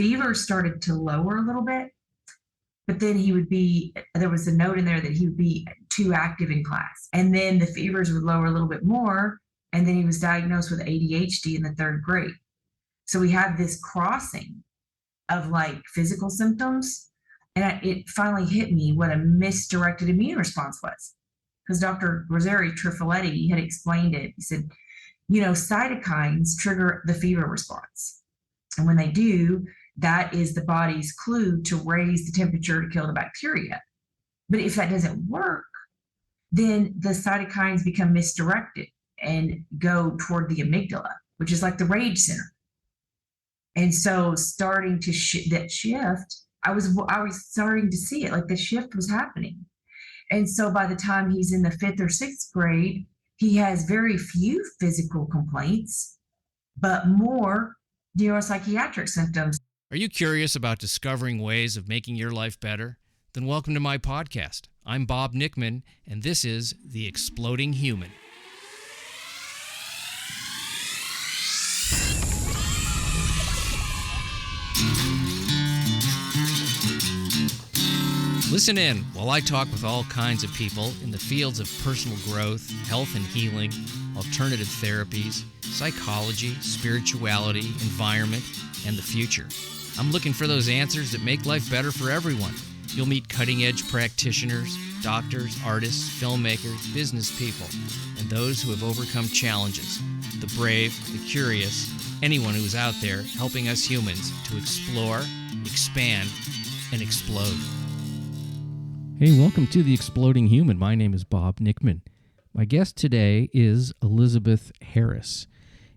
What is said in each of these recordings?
fever started to lower a little bit, but then there was a note in there that he would be too active in class. And then the fevers would lower a little bit more. And then he was diagnosed with ADHD in the 3rd grade. So we had this crossing of like physical symptoms. And it finally hit me what a misdirected immune response was. Because Dr. Rosari Trifoletti had explained it. He said, cytokines trigger the fever response. And when they do, that is the body's clue to raise the temperature to kill the bacteria. But if that doesn't work, then the cytokines become misdirected and go toward the amygdala, which is like the rage center. And so starting to that shift, I was starting to see it, like the shift was happening. And so by the time he's in the 5th or 6th grade, he has very few physical complaints, but more neuropsychiatric symptoms. Are you curious about discovering ways of making your life better? Then welcome to my podcast. I'm Bob Nickman, and this is The Exploding Human. Listen in while I talk with all kinds of people in the fields of personal growth, health and healing, alternative therapies, psychology, spirituality, environment, and the future. I'm looking for those answers that make life better for everyone. You'll meet cutting-edge practitioners, doctors, artists, filmmakers, business people, and those who have overcome challenges. The brave, the curious, anyone who is out there helping us humans to explore, expand, and explode. Hey, welcome to The Exploding Human. My name is Bob Nickman. My guest today is Elizabeth Harris,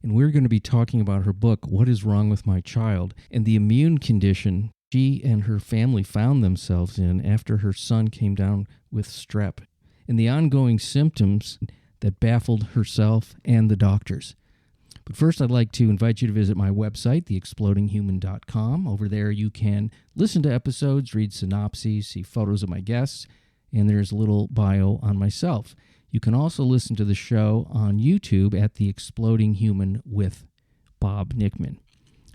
and we're going to be talking about her book, What is Wrong with My Child, and the immune condition she and her family found themselves in after her son came down with strep, and the ongoing symptoms that baffled herself and the doctors. But first, I'd like to invite you to visit my website, theexplodinghuman.com. Over there, you can listen to episodes, read synopses, see photos of my guests, and there's a little bio on myself. You can also listen to the show on YouTube at The Exploding Human with Bob Nickman.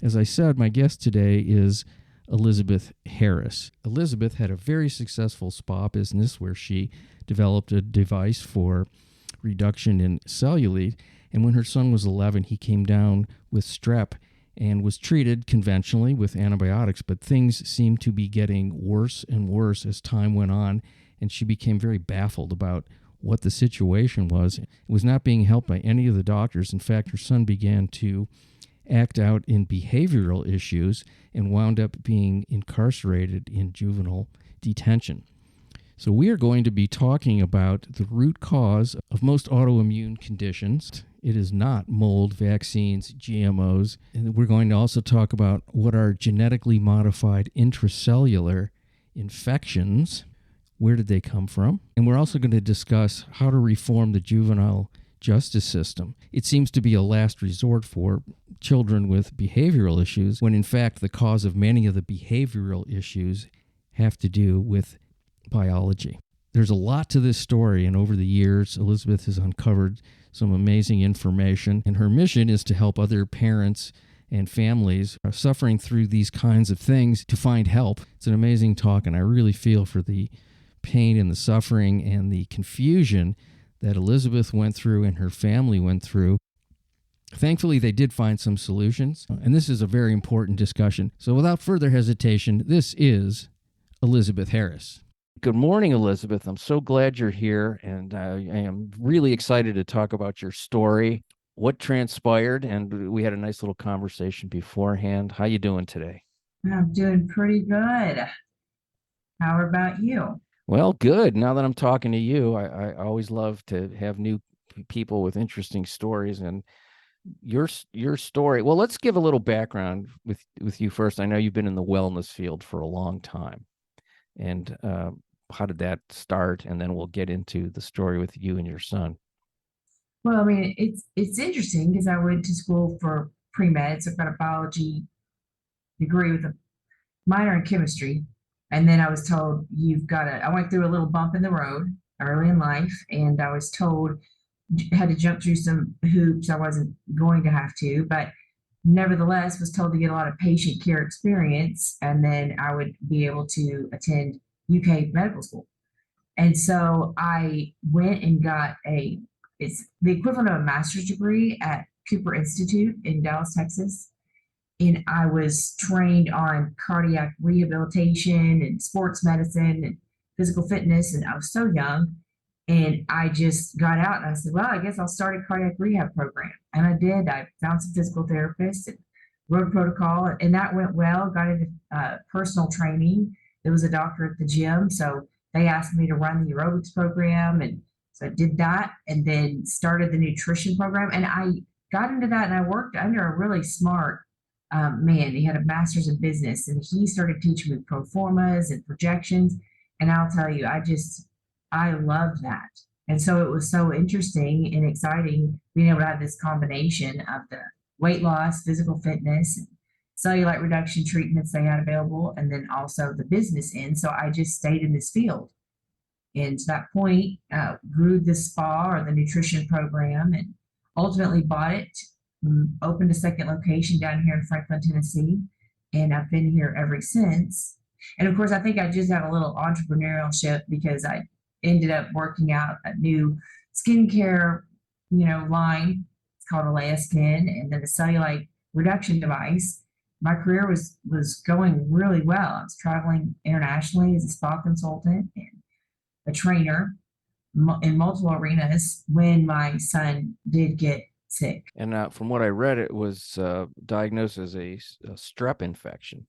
As I said, my guest today is Elizabeth Harris. Elizabeth had a very successful spa business where she developed a device for reduction in cellulite. And when her son was 11, he came down with strep and was treated conventionally with antibiotics. But things seemed to be getting worse and worse as time went on, and she became very baffled about what the situation was. It was not being helped by any of the doctors. In fact, her son began to act out in behavioral issues and wound up being incarcerated in juvenile detention. So we are going to be talking about the root cause of most autoimmune conditions. It is not mold, vaccines, GMOs. And we're going to also talk about what are genetically modified intracellular infections. Where did they come from? And we're also going to discuss how to reform the juvenile justice system. It seems to be a last resort for children with behavioral issues, when in fact the cause of many of the behavioral issues have to do with biology. There's a lot to this story, and over the years, Elizabeth has uncovered some amazing information, and her mission is to help other parents and families suffering through these kinds of things to find help. It's an amazing talk, and I really feel for the pain and the suffering and the confusion that Elizabeth went through and her family went through. Thankfully, they did find some solutions, and this is a very important discussion. So without further hesitation, this is Elizabeth Harris. Good morning, Elizabeth. I'm so glad you're here, and I am really excited to talk about your story, what transpired, and we had a nice little conversation beforehand. How you doing today? I'm doing pretty good. How about you? Well, good. Now that I'm talking to you, I always love to have new people with interesting stories, and your story. Well, let's give a little background with you first. I know you've been in the wellness field for a long time, and how did that start? And then we'll get into the story with you and your son. Well, I mean, it's interesting because I went to school for pre-med, so I've got a biology degree with a minor in chemistry. And then I was told, I went through a little bump in the road early in life, and I was told I had to jump through some hoops I wasn't going to have to, but nevertheless was told to get a lot of patient care experience, and then I would be able to attend UK medical school. And so I went and got it's the equivalent of a master's degree at Cooper Institute in Dallas, Texas. And I was trained on cardiac rehabilitation and sports medicine and physical fitness. And I was so young. And I just got out and I said, well, I guess I'll start a cardiac rehab program. And I did. I found some physical therapists and wrote a protocol, and that went well. Got into personal training. There was a doctor at the gym. So they asked me to run the aerobics program. And so I did that and then started the nutrition program. And I got into that and I worked under a really smart man. He had a master's in business and he started teaching me pro formas and projections. And I'll tell you, I loved that. And so it was so interesting and exciting being able to have this combination of the weight loss, physical fitness, and cellulite reduction treatments they had available, and then also the business end. So I just stayed in this field. And to that point, grew the spa or the nutrition program and ultimately bought it, opened a second location down here in Franklin, Tennessee. And I've been here ever since. And of course, I think I just have a little entrepreneurship because I ended up working out a new skincare, line. It's called Alea Skin, and then the cellulite reduction device. My career was going really well. I was traveling internationally as a spa consultant and a trainer in multiple arenas when my son did get sick. And from what I read, it was diagnosed as a strep infection.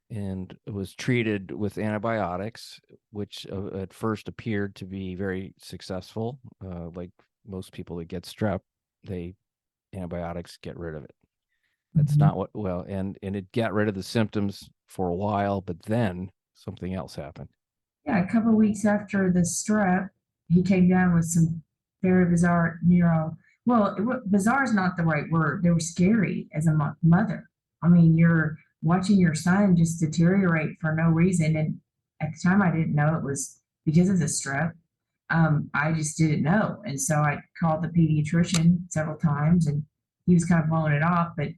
And it was treated with antibiotics, which at first appeared to be very successful. Like most people that get strep, antibiotics get rid of it. That's not and it got rid of the symptoms for a while, but then something else happened. Yeah, a couple of weeks after the strep, he came down with some very bizarre bizarre is not the right word. They were scary as a mother. I mean, you're watching your son just deteriorate for no reason. And at the time, I didn't know it was because of the strep. I just didn't know. And so I called the pediatrician several times and he was kind of blowing it off. But,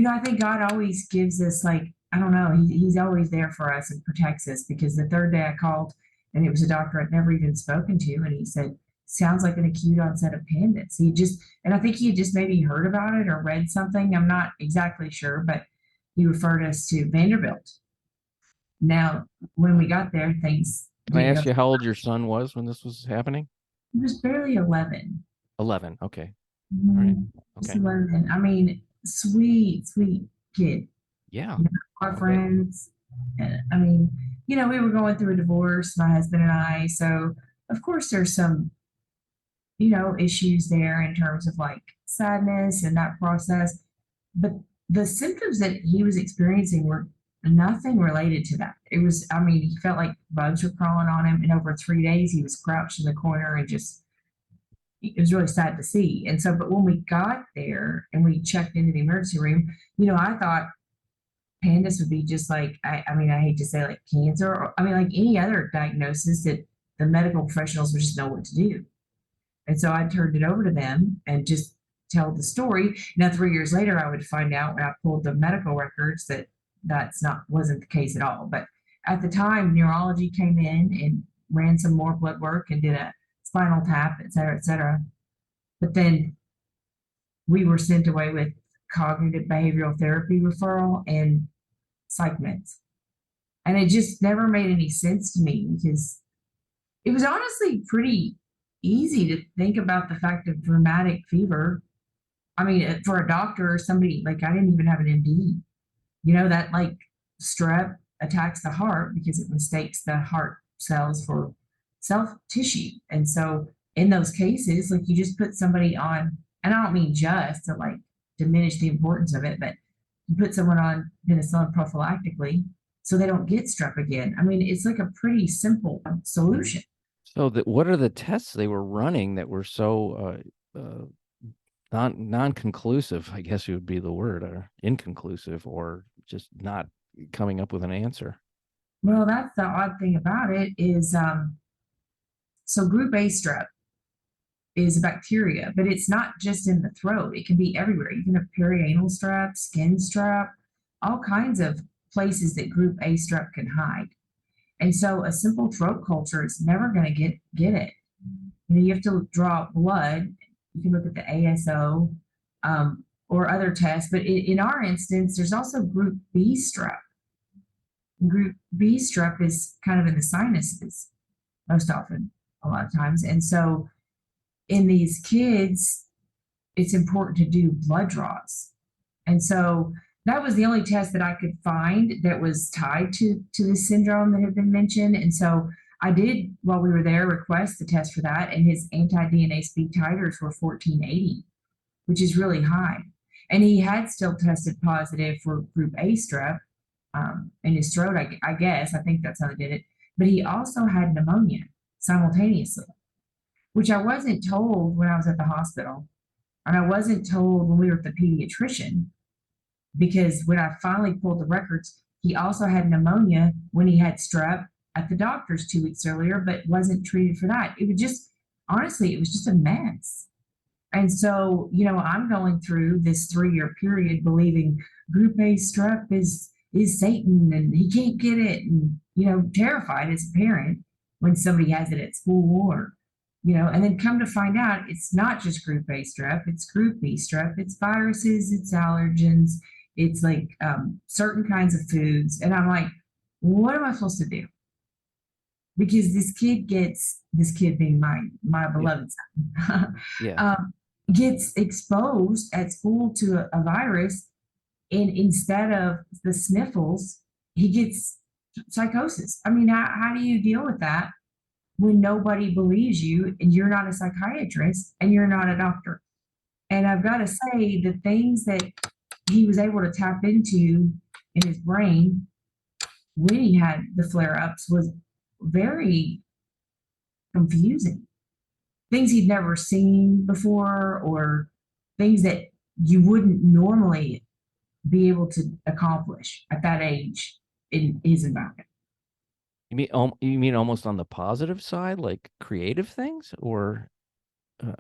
I think God always gives us, I don't know, he's always there for us and protects us, because the third day I called and it was a doctor I'd never even spoken to. And he said, sounds like an acute onset of PANDAS. And I think he had just maybe heard about it or read something. I'm not exactly sure, but he referred us to Vanderbilt. Now, when we got there, things. Can I ask you how old your son was when this was happening? He was barely 11. 11. Okay. Mm-hmm. All right. Okay. 11. I mean, sweet kid. Yeah. Our friends. And I mean, we were going through a divorce, my husband and I. So, of course, there's some, issues there in terms of sadness and that process. But the symptoms that he was experiencing were nothing related to that. It was, he felt like bugs were crawling on him. And over 3 days, he was crouched in the corner and it was really sad to see. And so, but when we got there and we checked into the emergency room, I thought PANDAS would be just I hate to say cancer, or like any other diagnosis that the medical professionals would just know what to do. And so I turned it over to them and just tell the story. Now, 3 years later, I would find out when I pulled the medical records that wasn't the case at all. But at the time, neurology came in and ran some more blood work and did a spinal tap, et cetera, et cetera. But then we were sent away with cognitive behavioral therapy referral and psych meds. And it just never made any sense to me, because it was honestly pretty easy to think about the fact of rheumatic fever. For a doctor or somebody, I didn't even have an MD, that strep attacks the heart because it mistakes the heart cells for self tissue. And so in those cases, you just put somebody on, and I don't mean just to diminish the importance of it, but you put someone on penicillin prophylactically so they don't get strep again. It's a pretty simple solution. So what are the tests they were running that were so non-conclusive, I guess it would be the word, or inconclusive, or just not coming up with an answer? Well, that's the odd thing about it is, so group A strep, is a bacteria, but it's not just in the throat. It can be everywhere. You can have perianal strep, skin strep, all kinds of places that group A strep can hide. And so a simple throat culture is never going to get it. You have to draw blood. You can look at the ASO or other tests, but in our instance, there's also group B strep. Group B strep is kind of in the sinuses most often, a lot of times. And so in these kids, it's important to do blood draws. And so that was the only test that I could find that was tied to this syndrome that had been mentioned. And so I did, while we were there, request the test for that. And his anti-DNA speak titers were 1480, which is really high. And he had still tested positive for group A strep in his throat, I guess. I think that's how they did it. But he also had pneumonia simultaneously, which I wasn't told when I was at the hospital. And I wasn't told when we were at the pediatrician, because when I finally pulled the records, he also had pneumonia when he had strep at the doctor's 2 weeks earlier, but wasn't treated for that. It was just, honestly, it was just a mess. And so, I'm going through this 3-year period believing group A strep is Satan and he can't get it. And, terrified as a parent when somebody has it at school or, and then come to find out it's not just group A strep, it's group B strep, it's viruses, it's allergens, it's like certain kinds of foods. And I'm like, what am I supposed to do? Because this kid being my beloved son, gets exposed at school to a virus, and instead of the sniffles, he gets psychosis. I mean, how do you deal with that when nobody believes you and you're not a psychiatrist and you're not a doctor? And I've got to say, the things that he was able to tap into in his brain when he had the flare-ups was very confusing. Things he'd never seen before, or things that you wouldn't normally be able to accomplish at that age in his environment. You mean almost on the positive side, like creative things, or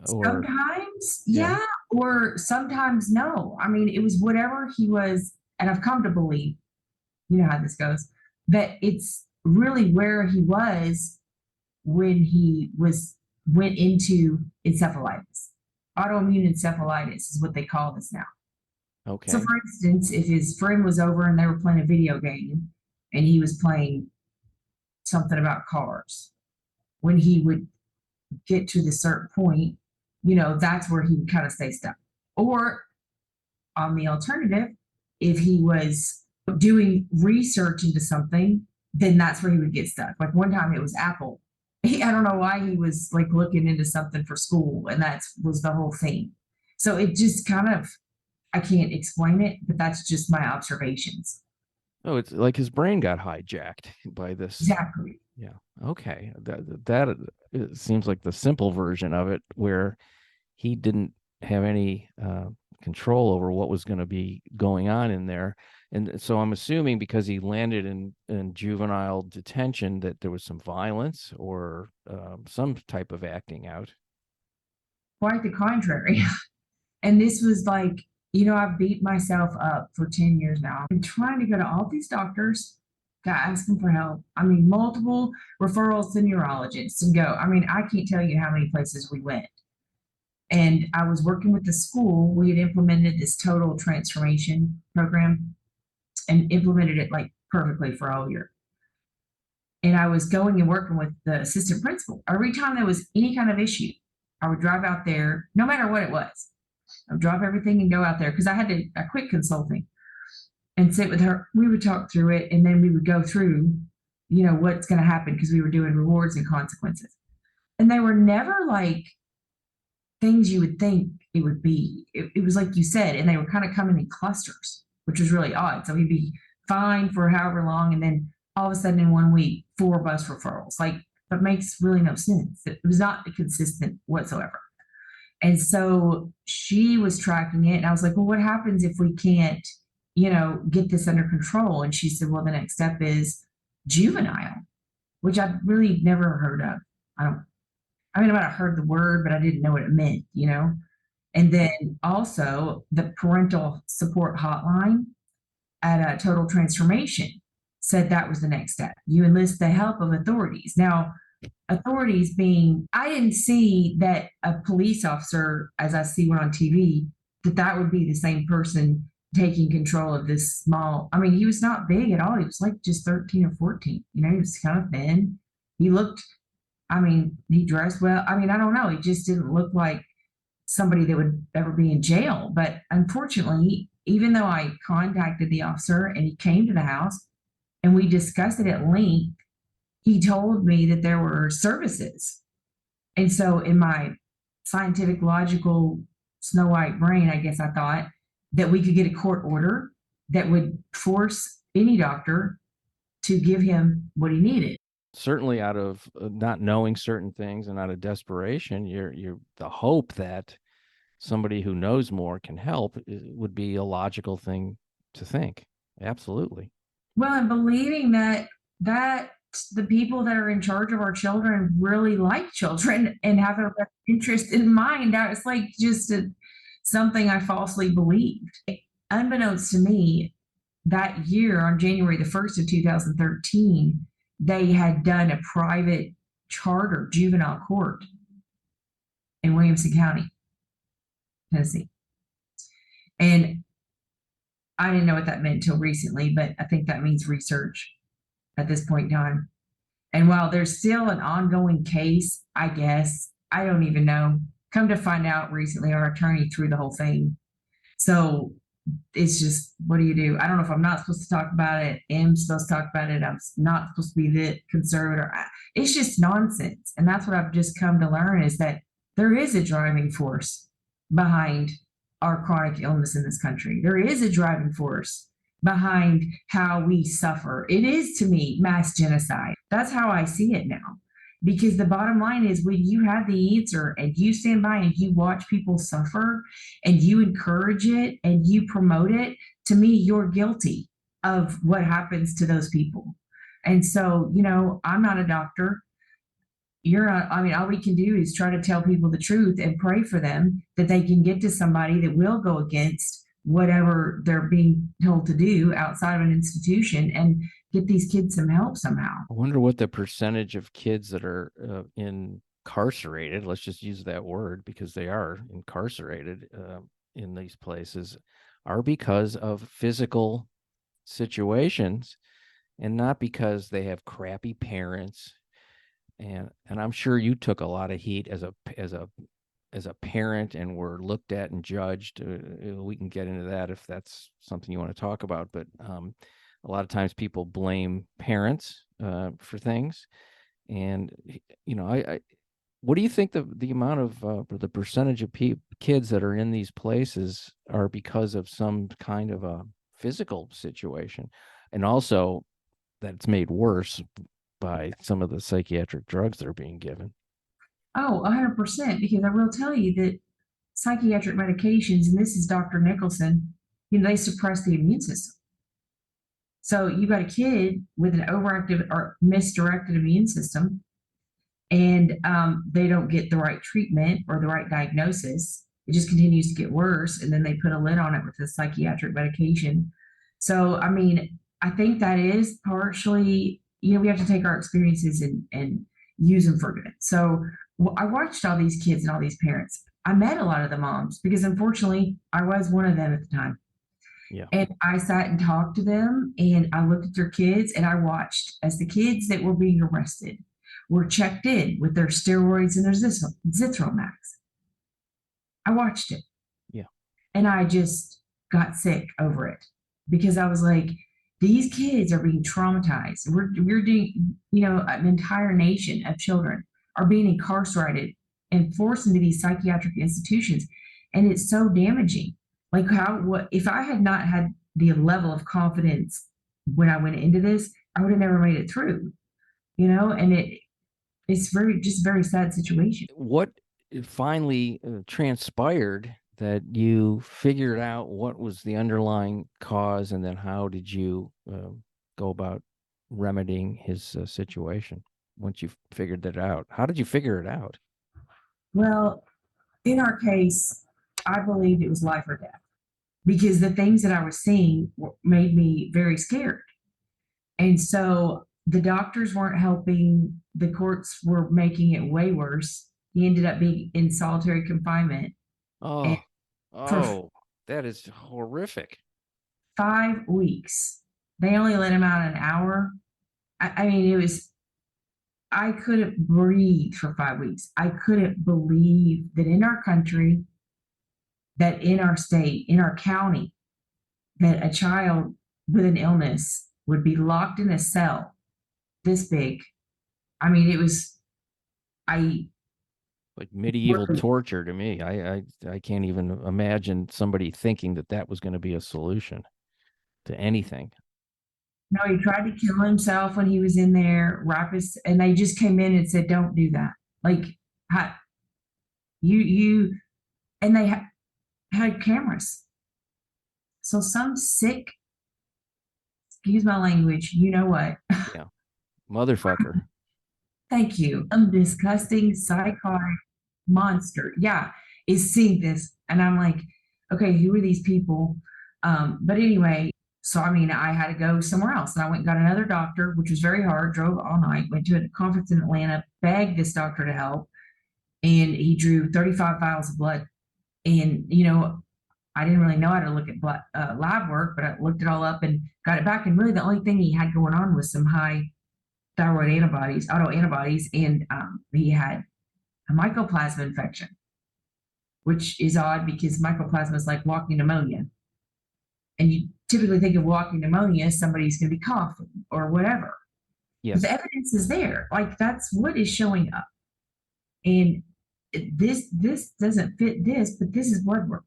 sometimes, yeah, or sometimes no. I mean, it was whatever he was, and I've come to believe, how this goes, that it's really where he was when he went into encephalitis. Autoimmune encephalitis is what they call this now. Okay. So for instance, if his friend was over and they were playing a video game and he was playing something about cars, when he would get to the certain point, that's where he would kind of stay stuck. Or on the alternative, if he was doing research into something, then that's where he would get stuck. Like one time it was Apple. I don't know why he was like looking into something for school, and that was the whole thing. So it just kind of, I can't explain it, but that's just my observations. Oh, it's like his brain got hijacked by this. Exactly. Yeah. Okay. That it seems like the simple version of it, where he didn't have any control over what was going to be going on in there. And so I'm assuming because he landed in juvenile detention that there was some violence or some type of acting out. Quite the contrary. And this was like, I've beat myself up for 10 years now. I'm trying to go to all these doctors to ask them for help. I mean, multiple referrals to neurologists and go. I mean, I can't tell you how many places we went. And I was working with the school. We had implemented this total transformation program and implemented it like perfectly for all year. And I was going and working with the assistant principal. Every time there was any kind of issue, I would drive out there, no matter what it was. I would drop everything and go out there because I quit consulting and sit with her. We would talk through it, and then we would go through, what's going to happen, because we were doing rewards and consequences. And they were never like things you would think it would be. It was like you said, and they were kind of coming in clusters, which was really odd. So he'd be fine for however long, and then all of a sudden in 1 week, 4 bus referrals. Like, that makes really no sense. It was not consistent whatsoever. And so she was tracking it, and I was like, well, what happens if we can't, get this under control? And she said, well, the next step is juvenile, which I've really never heard of. I might have heard the word, but I didn't know what it meant, you know? And then also the parental support hotline at Total Transformation said that was the next step. You enlist the help of authorities. Now, authorities being, I didn't see that a police officer, as I see one on TV, that would be the same person taking control of this small. I mean, he was not big at all. He was like just 13 or 14. You know, he was kind of thin. He looked, I mean, he dressed well. I mean, I don't know. He just didn't look like somebody that would ever be in jail. But unfortunately, even though I contacted the officer and he came to the house and we discussed it at length, he told me that there were services. And so in my scientific, logical, Snow White brain, I guess I thought that we could get a court order that would force any doctor to give him what he needed. Certainly out of not knowing certain things and out of desperation, you're the hope that somebody who knows more can help would be a logical thing to think. Absolutely. Well, and believing that the people that are in charge of our children really like children and have their best interest in mind. That was like just something I falsely believed. Unbeknownst to me, that year on January the 1st of 2013, they had done a private charter juvenile court in Williamson County, Tennessee. And I didn't know what that meant until recently, but I think that means research at this point in time. And while there's still an ongoing case, I guess, I don't even know. Come to find out recently, our attorney threw the whole thing. So it's just, what do you do? I don't know if I'm not supposed to talk about it. Am supposed to talk about it. I'm not supposed to be the conservator. It's just nonsense. And that's what I've just come to learn, is that there is a driving force behind our chronic illness in this country. There is a driving force behind how we suffer. It is, to me, mass genocide. That's how I see it now. Because the bottom line is, when you have the answer and you stand by and you watch people suffer and you encourage it and you promote it, to me, you're guilty of what happens to those people. And so, you know, I'm not a doctor. You're not, I mean, all we can do is try to tell people the truth and pray for them that they can get to somebody that will go against whatever they're being told to do outside of an institution and get these kids some help somehow. I wonder what the percentage of kids that are incarcerated, let's just use that word because they are incarcerated in these places, are because of physical situations and not because they have crappy parents. And I'm sure you took a lot of heat as a parent and were looked at and judged. We can get into that if that's something you want to talk about. But a lot of times people blame parents for things. And, you know, I what do you think the amount of the percentage of kids that are in these places are because of some kind of a physical situation, and also that it's made worse by some of the psychiatric drugs that are being given? Oh, 100%. Because I will tell you that psychiatric medications, and this is Dr. Nicholson, you know, they suppress the immune system. So you got a kid with an overactive or misdirected immune system, and they don't get the right treatment or the right diagnosis. It just continues to get worse, and then they put a lid on it with the psychiatric medication. So, I mean, I think that is partially, you know, we have to take our experiences and use them for good. So I watched all these kids and all these parents. I met a lot of the moms because, unfortunately, I was one of them at the time. Yeah. And I sat and talked to them, and I looked at their kids, and I watched as the kids that were being arrested were checked in with their steroids and their Zithromax. I watched it. Yeah. And I just got sick over it because I was like, these kids are being traumatized. We're doing, you know, an entire nation of children are being incarcerated and forced into these psychiatric institutions. And it's so damaging. Like, what if I had not had the level of confidence when I went into this, I would have never made it through, you know. And it's very sad situation. What finally transpired that you figured out what was the underlying cause, and then how did you go about remedying his situation once you figured that out? How did you figure it out? Well, in our case, I believed it was life or death because the things that I was seeing made me very scared. And so the doctors weren't helping. The courts were making it way worse. He ended up being in solitary confinement. And Oh, for that is horrific. 5 weeks, they only let him out an hour. I mean, I couldn't breathe for 5 weeks. I couldn't believe that in our country, that in our state, in our county, that a child with an illness would be locked in a cell this big. I mean, it was, I Like medieval torture to me. I can't even imagine somebody thinking that that was going to be a solution to anything. no, he tried to kill himself when he was in there, and they just came in and said, "Don't do that." Like, you, and they had cameras. So some sick, excuse my language, you know what? Yeah. Motherfucker. Thank you. Disgusting psychotic monster, yeah, is seeing this. And I'm like, okay, who are these people? But anyway, so I mean, I had to go somewhere else. And I went and got another doctor, which was very hard, drove all night, went to a conference in Atlanta, begged this doctor to help. And he drew 35 vials of blood. And, I didn't really know how to look at blood, lab work, but I looked it all up and got it back. And really, the only thing he had going on was some high thyroid antibodies, autoantibodies, and he had a mycoplasma infection, which is odd because mycoplasma is like walking pneumonia. And you typically think of walking pneumonia, somebody's going to be coughing or whatever. Yes. But the evidence is there. Like, that's what is showing up. And this doesn't fit this, but this is blood work.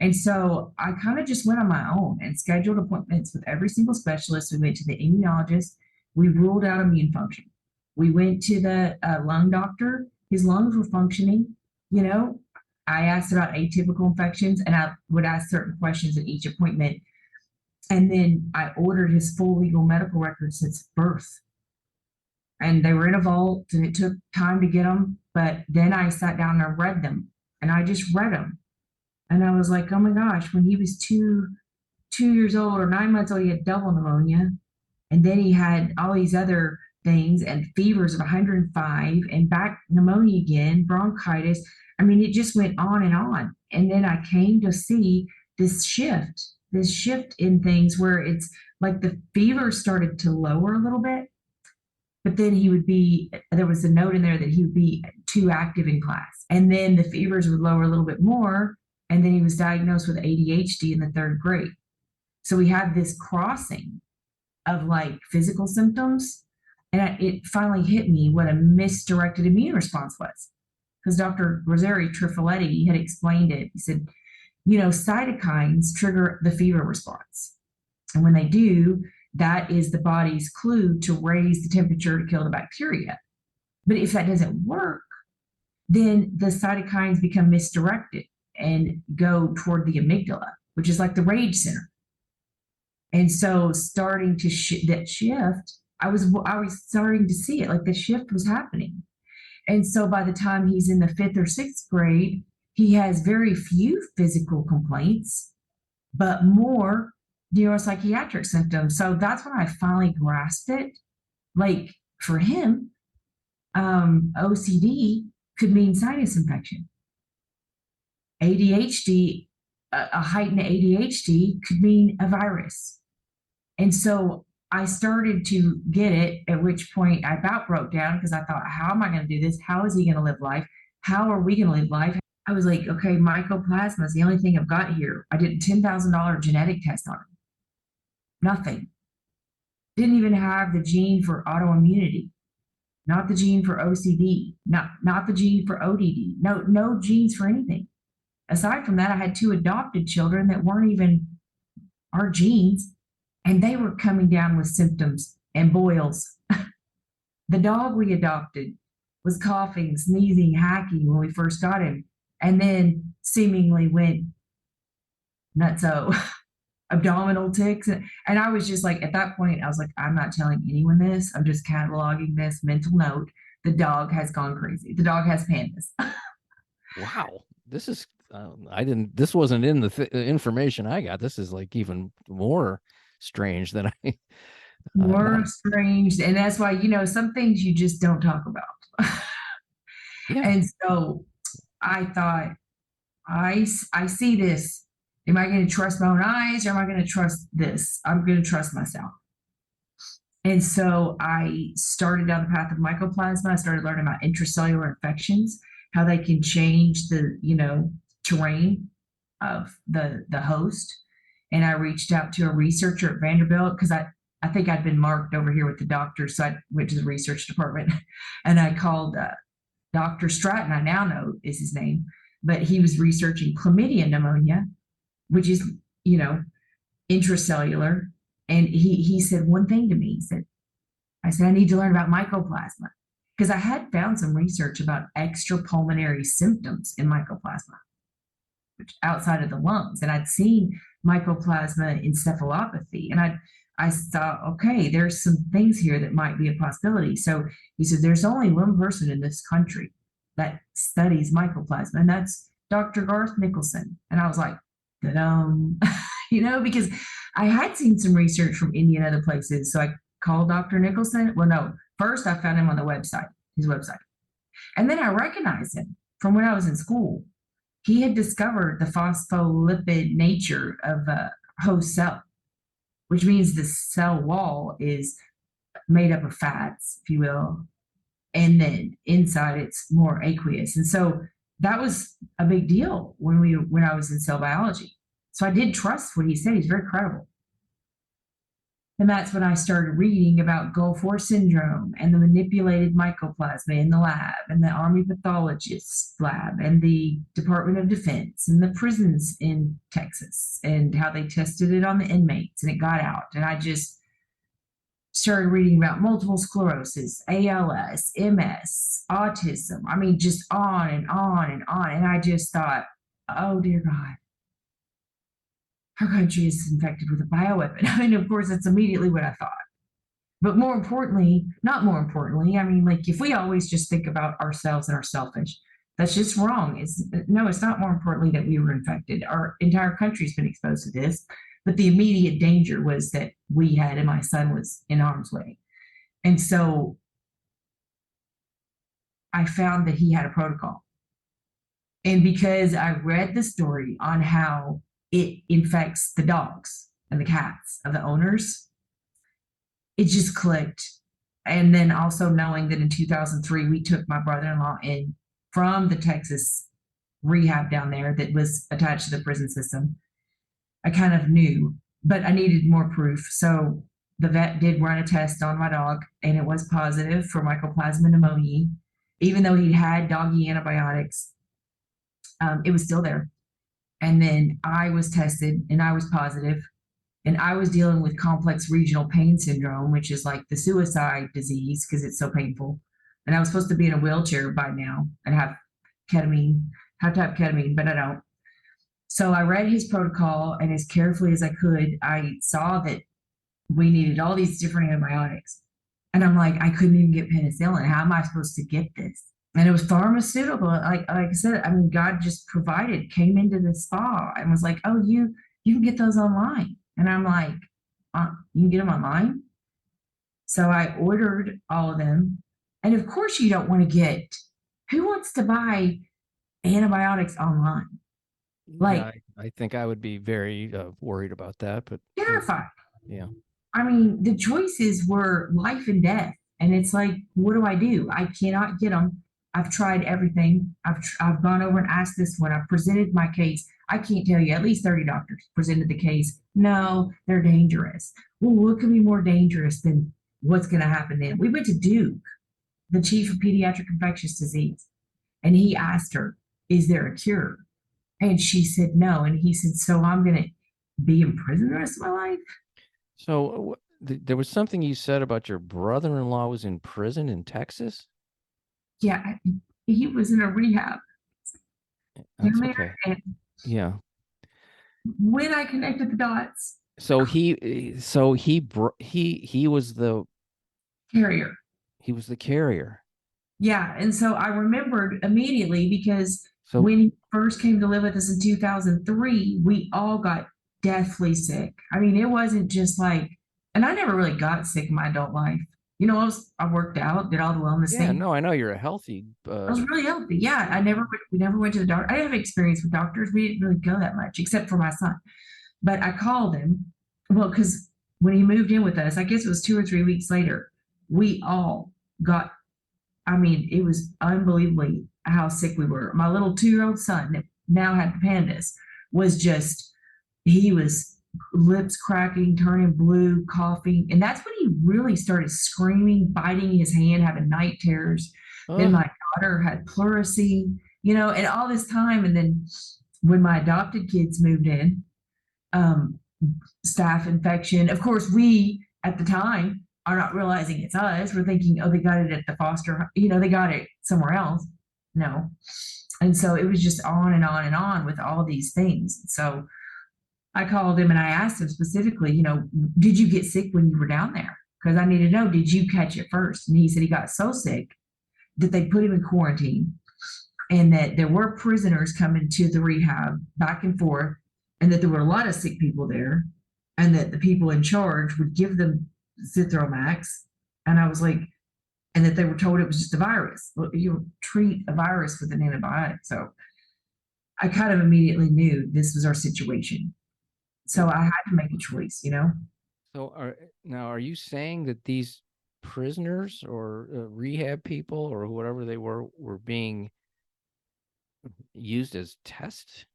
And so I kind of just went on my own and scheduled appointments with every single specialist. We went to the immunologist. We ruled out immune function. We went to the lung doctor. His lungs were functioning. I asked about atypical infections, and I would ask certain questions at each appointment. And then I ordered his full legal medical records since birth. And they were in a vault, and it took time to get them. But then I sat down and read them, and I just read them. And I was like, oh my gosh, when he was two years old or 9 months old, he had double pneumonia. And then he had all these other things and fevers of 105 and back pneumonia again, bronchitis. I mean, it just went on and on. And then I came to see this shift in things where it's like the fever started to lower a little bit. But then there was a note in there that he would be too active in class. And then the fevers would lower a little bit more. And then he was diagnosed with ADHD in the 3rd grade. So we had this crossing of like physical symptoms. And it finally hit me what a misdirected immune response was. Because Dr. Rosari Trifoletti had explained it. He said, cytokines trigger the fever response. And when they do, that is the body's clue to raise the temperature to kill the bacteria. But if that doesn't work, then the cytokines become misdirected and go toward the amygdala, which is like the rage center. And so starting to that shift, I was starting to see it, like the shift was happening. And so by the time he's in the 5th or 6th grade, he has very few physical complaints, but more neuropsychiatric symptoms. So that's when I finally grasped it. Like, for him, OCD could mean sinus infection. ADHD, a heightened ADHD could mean a virus. And so I started to get it, at which point I about broke down because I thought, how am I going to do this? How is he going to live life? How are we going to live life? I was like, okay, mycoplasma is the only thing I've got here. I did a $10,000 genetic test on him. Nothing. Didn't even have the gene for autoimmunity, not the gene for OCD, not the gene for ODD, no genes for anything. Aside from that, I had 2 adopted children that weren't even our genes, and they were coming down with symptoms and boils. The dog we adopted was coughing, sneezing, hacking when we first got him, and then seemingly went nutso, abdominal tics. And I was just like, at that point, I was like, I'm not telling anyone this. I'm just cataloging this mental note. The dog has gone crazy. The dog has PANDAS. Wow. This is, this wasn't in the information I got. This is like even more strange than More not, strange. And that's why, some things you just don't talk about. yeah. And so I thought, I see this. Am I going to trust my own eyes or am I going to trust this? I'm going to trust myself. And so I started down the path of mycoplasma. I started learning about intracellular infections, how they can change the, terrain of the host. And I reached out to a researcher at Vanderbilt because I think I'd been marked over here with the doctor. So I went to the research department and I called Dr. Stratton, I now know is his name, but he was researching chlamydia pneumonia, which is, intracellular. And he said one thing to me. I said, I need to learn about mycoplasma because I had found some research about extrapulmonary symptoms in mycoplasma, which outside of the lungs. And I'd seen mycoplasma encephalopathy. And I thought, okay, there's some things here that might be a possibility. So he said, there's only one person in this country that studies mycoplasma, and that's Dr. Garth Nicholson. And I was like, because I had seen some research from India and other places. So I called Dr. Nicholson. Well, no, first I found him on his website. And then I recognized him from when I was in school. He had discovered the phospholipid nature of a host cell, which means the cell wall is made up of fats, if you will, and then inside it's more aqueous. And so that was a big deal when I was in cell biology. So I did trust what he said. He's very credible. And that's when I started reading about Gulf War syndrome and the manipulated mycoplasma in the lab and the Army pathologist lab and the Department of Defense and the prisons in Texas and how they tested it on the inmates and it got out. And I just started reading about multiple sclerosis, ALS, MS, autism. I mean, just on and on and on. And I just thought, oh, dear God. Our country is infected with a bioweapon. I mean, of course, that's immediately what I thought. But not more importantly, I mean, like if we always just think about ourselves and are selfish, that's just wrong. It's not more importantly that we were infected. Our entire country's been exposed to this, but the immediate danger was that we had and my son was in harm's way. And so I found that he had a protocol. And because I read the story on how it infects the dogs and the cats of the owners, it just clicked. And then also knowing that in 2003, we took my brother-in-law in from the Texas rehab down there that was attached to the prison system. I kind of knew, but I needed more proof. So the vet did run a test on my dog and it was positive for Mycoplasma pneumonia. Even though he had doggy antibiotics, it was still there. And then I was tested and I was positive, and I was dealing with complex regional pain syndrome, which is like the suicide disease because it's so painful. And I was supposed to be in a wheelchair by now and have to have ketamine, but I don't. So I read his protocol, and as carefully as I could, I saw that we needed all these different antibiotics. And I'm like, I couldn't even get penicillin. How am I supposed to get this? And it was pharmaceutical. Like I said, I mean, God just came into the spa and was like, oh, you can get those online. And I'm like, you can get them online? So I ordered all of them. And of course you don't want to who wants to buy antibiotics online? Like, yeah, I think I would be very worried about that, but terrified. Yeah. I mean, the choices were life and death. And it's like, what do? I cannot get them. I've tried everything. I've gone over and asked this one. I've presented my case. I can't tell you, at least 30 doctors presented the case. No, they're dangerous. Well, what could be more dangerous than what's going to happen then? We went to Duke, the chief of pediatric infectious disease, and he asked her, is there a cure? And she said no. And he said, so I'm going to be in prison the rest of my life? So there was something you said about your brother-in-law was in prison in Texas? Yeah, he was in a rehab. That's okay. And yeah. When I connected the dots. So he was the carrier. He was the carrier. Yeah. And so I remembered immediately because So when he first came to live with us in 2003, we all got deathly sick. I mean, it wasn't just like, and I never really got sick in my adult life. I worked out, did all the wellness yeah, things. no, I know you're a healthy. I was really healthy. Yeah, we never went to the doctor. I didn't have experience with doctors. We didn't really go that much, except for my son. But I called him, well, because when he moved in with us, I guess it was 2 or 3 weeks later, we all got, I mean, it was unbelievably how sick we were. My little 2-year-old son that now had the PANDAS was just, he was lips cracking, turning blue, coughing. And that's when he really started screaming, biting his hand, having night terrors. Then Oh, my daughter had pleurisy, and all this time. And then when my adopted kids moved in, um, staph infection. Of course, we at the time are not realizing it's us. We're thinking, oh, they got it at the foster, they got it somewhere else. No. And so it was just on and on and on with all these things. So I called him and I asked him specifically, did you get sick when you were down there? Because I need to know, did you catch it first? And he said he got so sick that they put him in quarantine and that there were prisoners coming to the rehab back and forth, and that there were a lot of sick people there, and that the people in charge would give them Zithromax. And I was like, and that they were told it was just a virus. Well, you treat a virus with an antibiotic. So I kind of immediately knew this was our situation. So I had to make a choice. so are you saying that these prisoners or rehab people or whatever they were being used as test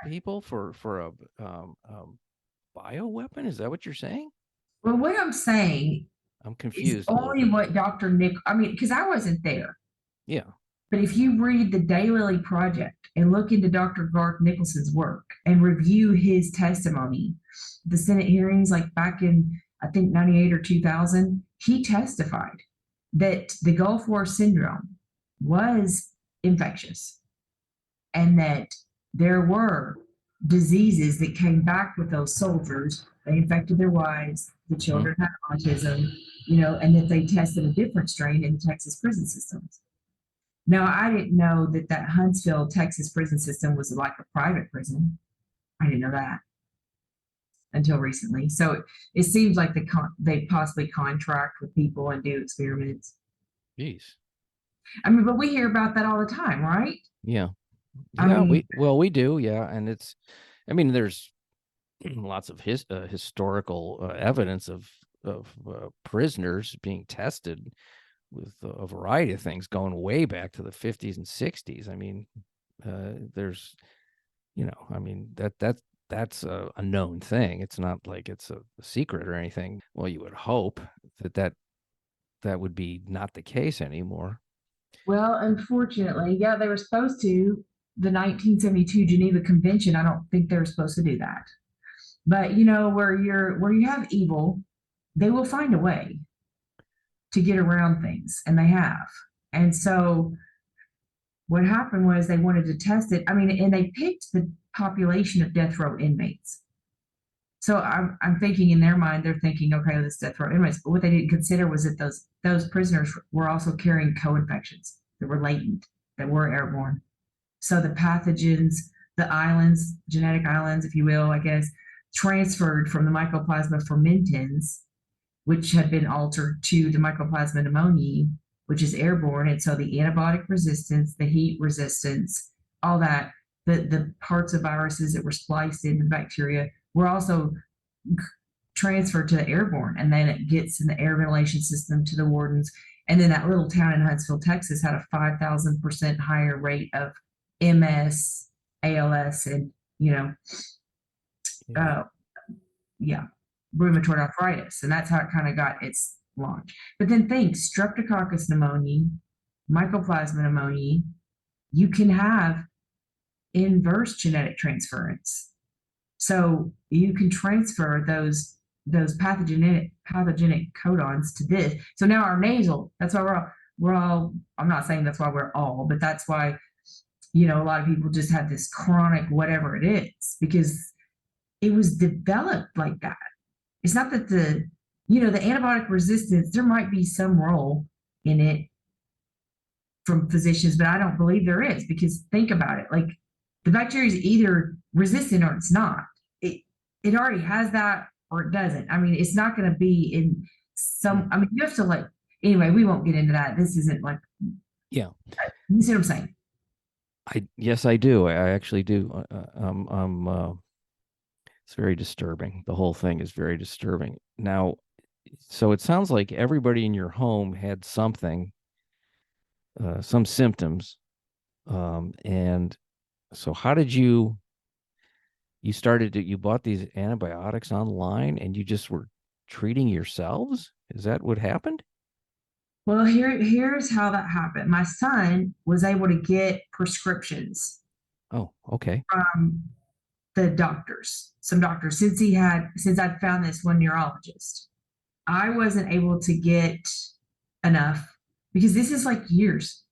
people for a bioweapon? Is that what you're saying? Well, what I'm saying I'm is confused a little only bit. what Dr. Nick, I mean, because I wasn't there. Yeah. But if you read the Daylily Project and look into Dr. Garth Nicholson's work and review his testimony, the Senate hearings, like back in, I think, 98 or 2000, he testified that the Gulf War syndrome was infectious and that there were diseases that came back with those soldiers. They infected their wives, the children had autism, and that they tested a different strain in the Texas prison systems. Now, I didn't know that Huntsville, Texas prison system was like a private prison. I didn't know that until recently. So it seems like they possibly contract with people and do experiments. Jeez. I mean, but we hear about that all the time, right? Yeah. I Yeah, mean, we do. Yeah. And there's lots of historical evidence of prisoners being tested with a variety of things going way back to the 50s and 60s. I mean, there's, that's a known thing. It's not like it's a secret or anything. Well, you would hope that would be not the case anymore. well, unfortunately, yeah, they were supposed to. The 1972 Geneva Convention, I don't think they were supposed to do that. But where you have evil, they will find a way to get around things, and they have. And so what happened was they wanted to test it. I mean, and they picked the population of death row inmates. So I'm thinking in their mind, they're thinking, okay, this death row inmates. But what they didn't consider was that those prisoners were also carrying co-infections that were latent, that were airborne. So the pathogens, the islands, genetic islands, if you will, I guess, transferred from the Mycoplasma fermentans, which had been altered, to the Mycoplasma pneumoniae, which is airborne. And so the antibiotic resistance, the heat resistance, all that, the parts of viruses that were spliced into the bacteria were also transferred to the airborne. And then it gets in the air ventilation system to the wardens. And then that little town in Huntsville, Texas had a 5,000% higher rate of MS, ALS, and, Yeah. rheumatoid arthritis. And that's how it kind of got its launch. But then think Streptococcus pneumoniae, Mycoplasma pneumonia, you can have inverse genetic transference. So you can transfer those pathogenic codons to this. So now our nasal, that's why we're all, I'm not saying that's why we're all, but that's why, a lot of people just have this chronic whatever it is, because it was developed like that. It's not that the antibiotic resistance, there might be some role in it from physicians, but I don't believe there is, because think about it. Like, the bacteria is either resistant or it's not. It already has that or it doesn't. I mean, it's not going to be in some, I mean, you have to like, anyway, we won't get into that. This isn't like, Yeah. you see what I'm saying? Yes, I do. I actually do. It's very disturbing. The whole thing is very disturbing. Now, so it sounds like everybody in your home had something, some symptoms. And so how did you bought these antibiotics online and you just were treating yourselves? Is that what happened? Well, here's how that happened. My son was able to get prescriptions Oh, okay. from the doctors, some doctors, since I'd found this one neurologist. I wasn't able to get enough because this is like years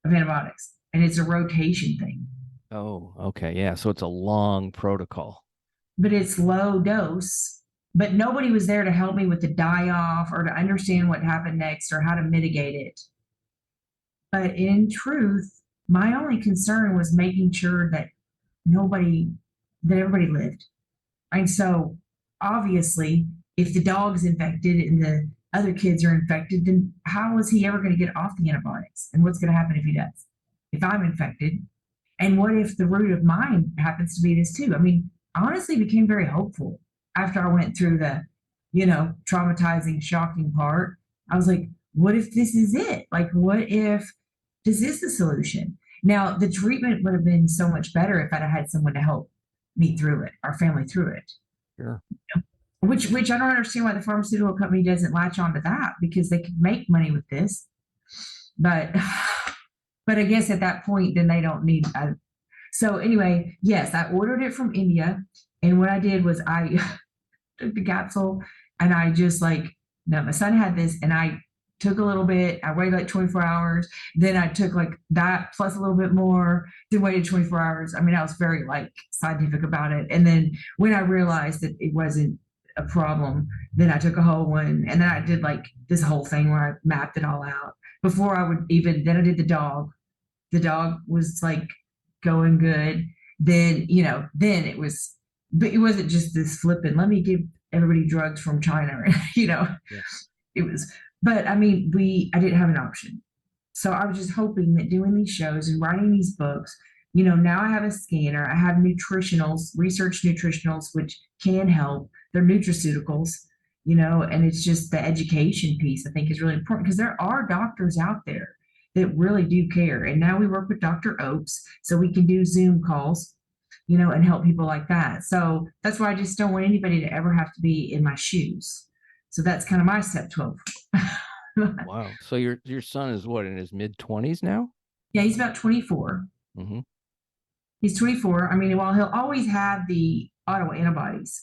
of antibiotics and it's a rotation thing, Oh, okay. Yeah. So it's a long protocol. but it's low dose. But nobody was there to help me with the die off or to understand what happened next or how to mitigate it. But in truth, my only concern was making sure that everybody lived. And so obviously, if the dog's infected and the other kids are infected, then how is he ever going to get off the antibiotics? And what's going to happen if he does? If I'm infected? And what if the root of mine happens to be this too? I mean, I honestly became very hopeful after I went through the, traumatizing, shocking part. I was like, what if this is it? Like, what if this is the solution? Now, the treatment would have been so much better if I'd had someone to help me through it, our family through it. Sure. Which I don't understand why the pharmaceutical company doesn't latch onto that, because they could make money with this. But but I guess at that point, then they don't need. So anyway, yes, I ordered it from India, and what I did was I took the capsule and I just like, no, my son had this, and I took a little bit. I waited like 24 hours. Then I took like that plus a little bit more. Then waited 24 hours. I mean, I was very like scientific about it. And then when I realized that it wasn't a problem, then I took a whole one, and then I did like this whole thing where I mapped it all out before I would even. Then I did the dog. The dog was like going good. Then then it was, but it wasn't just this flipping. Let me give everybody drugs from China. Yeah. It was. But I mean, I didn't have an option. So I was just hoping that doing these shows and writing these books, now I have a scanner, I have nutritionals, research nutritionals, which can help. They're nutraceuticals, and it's just the education piece I think is really important, because there are doctors out there that really do care. And now we work with Dr. Oaks, so we can do Zoom calls, and help people like that. So that's why I just don't want anybody to ever have to be in my shoes. So that's kind of my step 12. Wow. So your son is what, in his mid-20s now? Yeah, he's about 24. Mm-hmm. He's 24. I mean, while he'll always have the autoantibodies,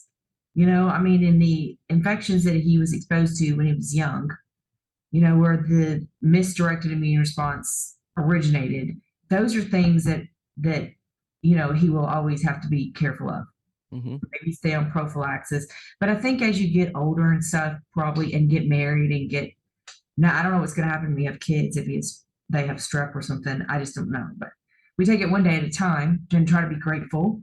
I mean, in the infections that he was exposed to when he was young, where the misdirected immune response originated, those are things that he will always have to be careful of. Mm-hmm. Maybe stay on prophylaxis. But I think as you get older and stuff, probably, and get married and now I don't know what's going to happen when you have kids, if they have strep or something. I just don't know. But we take it one day at a time and try to be grateful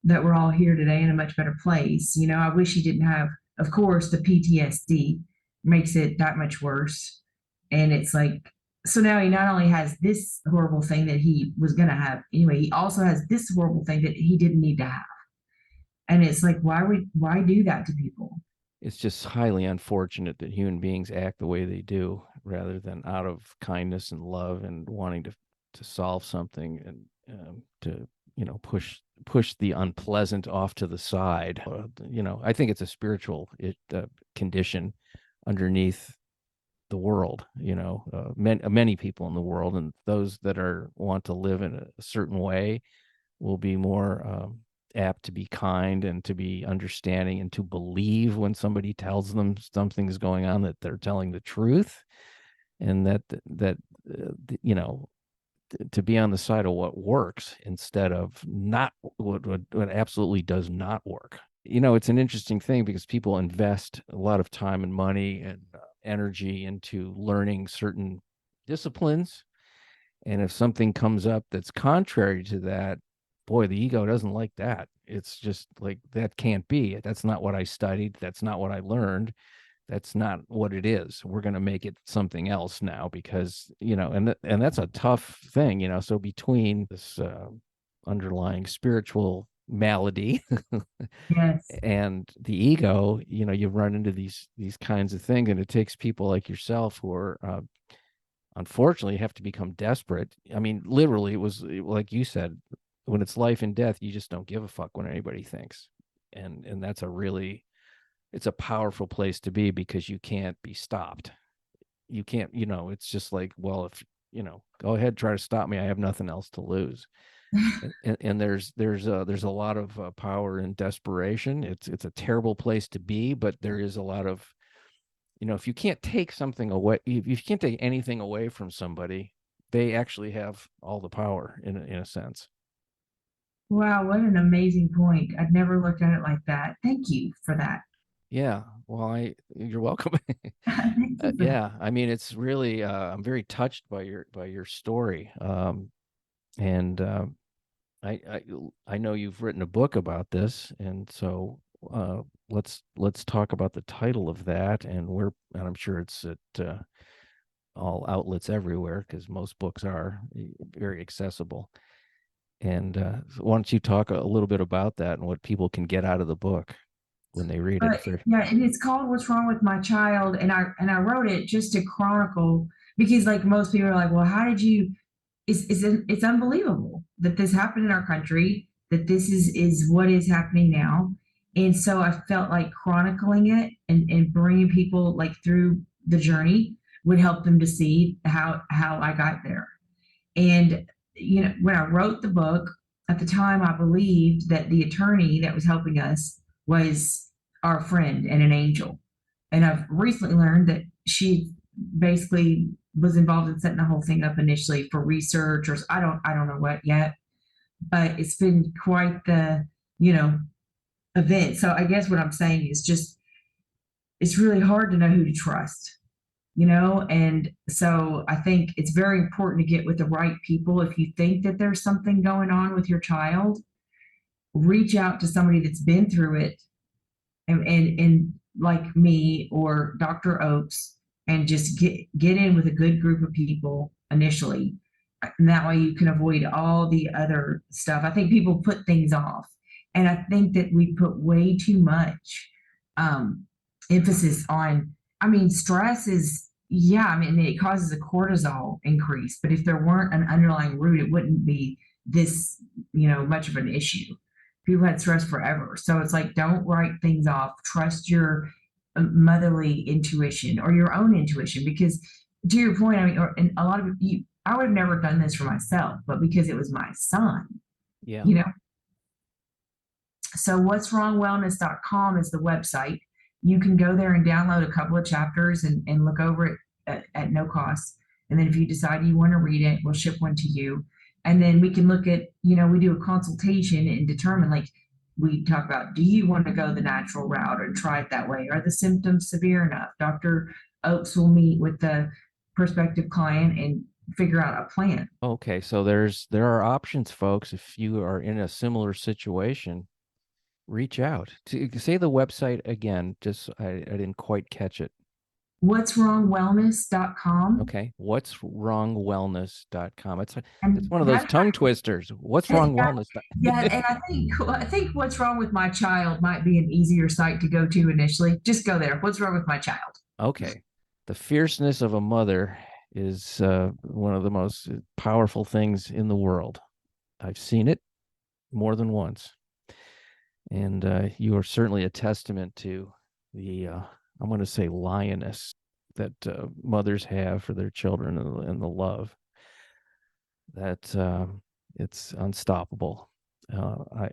that we're all here today in a much better place. I wish he didn't have, of course, the PTSD makes it that much worse. And it's like, so now he not only has this horrible thing that he was going to have anyway, he also has this horrible thing that he didn't need to have. And it's like, why do that to people? It's just highly unfortunate that human beings act the way they do, rather than out of kindness and love and wanting to solve something, and to push the unpleasant off to the side. I think it's a spiritual condition underneath the world. Many people in the world, and those that want to live in a certain way will be more apt to be kind and to be understanding and to believe when somebody tells them something's going on, that they're telling the truth, and that to be on the side of what works instead of not what absolutely does not work. It's an interesting thing, because people invest a lot of time and money and energy into learning certain disciplines, And if something comes up that's contrary to that, boy, the ego doesn't like that. It's just like, that can't be. That's not what I studied. That's not what I learned. That's not what it is. We're going to make it something else now because, and that's a tough thing, So between this underlying spiritual malady Yes. and the ego, you run into these kinds of things, and it takes people like yourself who are unfortunately have to become desperate. I mean, literally, it was like you said, when it's life and death, you just don't give a fuck what anybody thinks. And that's it's a powerful place to be because you can't be stopped. You can't, it's just like, well, if, go ahead, try to stop me. I have nothing else to lose. And there's a lot of power in desperation. It's a terrible place to be, but there is a lot of, if you can't take something away, if you can't take anything away from somebody, they actually have all the power in a sense. Wow, what an amazing point. I'd never looked at it like that. Thank you for that. Yeah. Well, you're welcome. Thank you for that. Yeah. I mean, it's really, I'm very touched by your story. And I know you've written a book about this, and so let's talk about the title of that, and I'm sure it's at all outlets everywhere because most books are very accessible. And so why don't you talk a little bit about that and what people can get out of the book when they read it? Yeah, and it's called "What's Wrong with My Child," and I wrote it just to chronicle because like most people are like, well, how did you? It's unbelievable that this happened in our country, that this is what is happening now, and so I felt like chronicling it and bringing people like through the journey would help them to see how I got there. And when I wrote the book at the time, I believed that the attorney that was helping us was our friend and an angel. And I've recently learned that she basically was involved in setting the whole thing up initially for research, or I don't know what yet, but it's been quite the you know event. So I guess what I'm saying is just it's really hard to know who to trust, and so I think it's very important to get with the right people. If you think that there's something going on with your child, reach out to somebody that's been through it, and like me or Dr. Oaks, and just get in with a good group of people initially, and that way you can avoid all the other stuff. I think people put things off, and I think that we put way too much um, emphasis on. I mean, stress is, yeah, I mean, it causes a cortisol increase, but if there weren't an underlying root, it wouldn't be this, much of an issue. People had stress forever. So it's like, don't write things off. Trust your motherly intuition or your own intuition, because to your point, I mean, and a lot of you, I would have never done this for myself, but because it was my son, Yeah. you know. So what'swrongwellness.com is the website. You can go there and download a couple of chapters and look over it at no cost. And then if you decide you want to read it, we'll ship one to you. And then we can look at, we do a consultation and determine, like, we talk about, do you want to go the natural route and try it that way? Are the symptoms severe enough? Dr. Oaks will meet with the prospective client and figure out a plan. Okay, so there are options, folks. If you are in a similar situation, reach out. Say the website again. Just I didn't quite catch it. What'swrongwellness.com. Okay, what'swrongwellness.com. It's And one of those tongue twisters. What's wrong wellness? yeah, and I think What's Wrong with My Child might be an easier site to go to initially. Just go there. What's wrong with my child? Okay, the fierceness of a mother is one of the most powerful things in the world. I've seen it more than once, and you are certainly a testament to the I'm going to say lioness that mothers have for their children, and the love that it's unstoppable.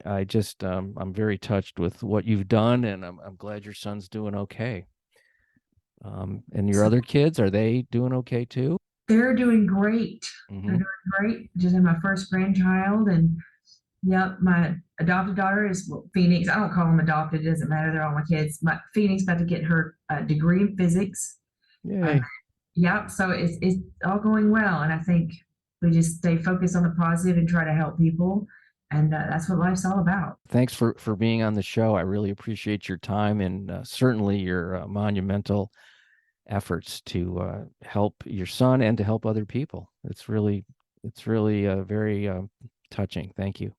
I just I'm very touched with what you've done, and I'm glad your son's doing okay. And your other kids, are they doing okay too? They're doing great. Mm-hmm. They're doing great. Just had my first grandchild, and yep, my adopted daughter is Phoenix. I don't call them adopted. It doesn't matter. They're all my kids. My Phoenix about to get her degree in physics. Yay. Yep. So it's all going well, and I think We just stay focused on the positive and try to help people. And that's what life's all about. Thanks for being on the show. I really appreciate your time and certainly your monumental efforts to help your son and to help other people. It's really very touching. Thank you.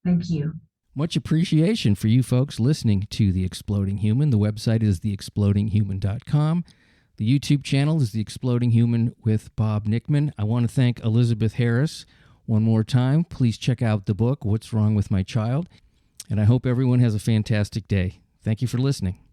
Thank you. Much appreciation for you folks listening to The Exploding Human. The website is theexplodinghuman.com. The YouTube channel is The Exploding Human with Bob Nickman. I want to thank Elizabeth Harris one more time. Please check out the book, What's Wrong with My Child? And I hope everyone has a fantastic day. Thank you for listening.